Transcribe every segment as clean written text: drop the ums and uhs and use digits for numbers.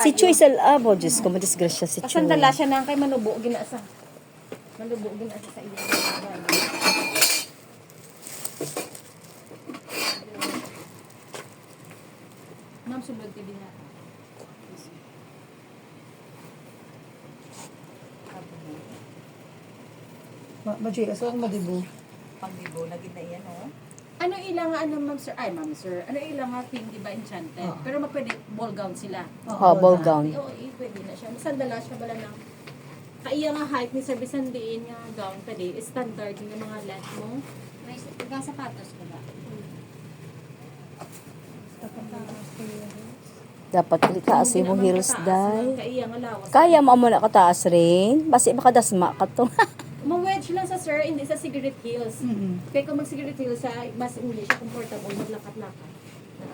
Si Choy sa abo, Diyos ko, madisgrasya si Choy. Pasandala siya na kay manubo ginasa. Manubo ginasa sa iya. Ma'am, sulod ka din na. Maji, aso ang madibo. Pangbibo, lagi na yan, oh. Ano ilang ma'am sir? Ay, ma'am sir. Ano ilang pink, di ba, enchanted? Oo. Pero magpwede ball gown sila. Oh, ball gown. Oo, pwede na siya. Masandala siya bala ng kaya nga height ni Sir Bisandiin nga gown pwede. Standard yung mga length mo. May ilang sapatos ko ba? Dapat klitaas yung heels dahil. Kaya nga lawas. Kaya mo na kataas rin. Basi makadasma ka to. Ma-wedge lang sa sir, hindi sa cigarette heels. Mm-hmm. Kaya kung mag-cigarette heels sa mas hindi siya comfortable, maglakat-lakat.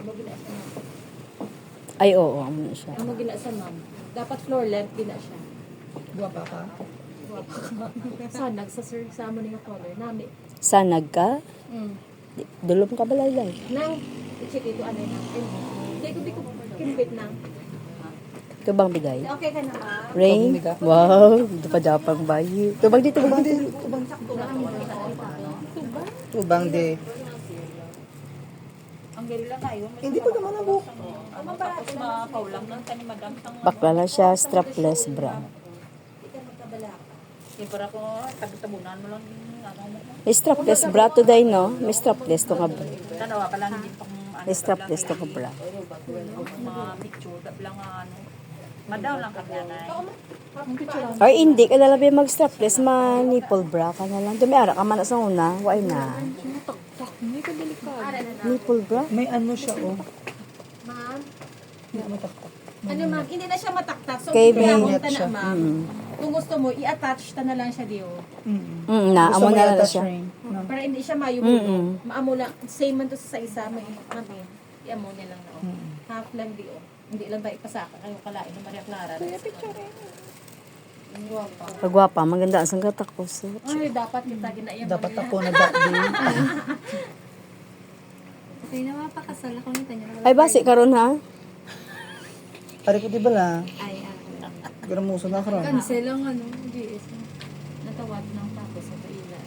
Amo gina siya ma'am. Ay, oo, amo na siya. Amo gina siya ma'am. Dapat floor length gina siya. Guwapa ka? Sanag sa sir, sa amo nga color. Nami. Sanag ka? Mm. Dulom ka balalay. Nang, i-check ito ano na. Hindi ko kinbit na. Ito bang bigay? Okay ka na ma'am? Rain? Wow, ito pa dapang bayi. Tubang dito, tubang dito. Tubang de. Ang gerila kayo. Hindi pa naman ako. Tapos makaulang lang ka ni madam. Bakla na siya, strapless bra. Siyempre ako, tabi-tabunan mo lang yung ano mo. May strapless bra today, no? May strapless to nga bra. Tanawa ka lang din pang ano. May strapless to nga bra. Mga picture, lang ano. Madaw lang kami nanay. Or hindi ka nalabi mag-strapless, ma-nipple bra ka na lang. Dumiara ka man sa una, why na? Nipple bra? May ano siya, oh. Ma'am? Hindi mataktak. Ano ma'am, hindi na siya mataktak. So, Kay kaya Ben. mo na ma'am. Kung gusto mo, i-attach ta na lang siya diyo. Mm-hmm. Na, amo na lang i-attach siya. ring? No. Para hindi siya mayulo. Maamo lang. Same man to sa isa. May mami. I-amo niya lang na. Half lang di oh. Hindi lang ba ipasaka kayo kalain ng Maria Clara. Kaya picture rin. Ang guwapa. Pagwapa, maganda ang sanggatak ko. So, Ay, dapat kita ginayang Dapat ako na that day. Okay na mapakasal ako nito niya. ay, basi karon ha? Pare ko di ba la? Ay, Gramuso na karon. cancel ang ano, GS. natawag ng tapos sa kaila.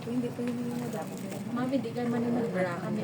Hindi pa yun yung mga dapat. Mami, di ka man yung nagbra kami.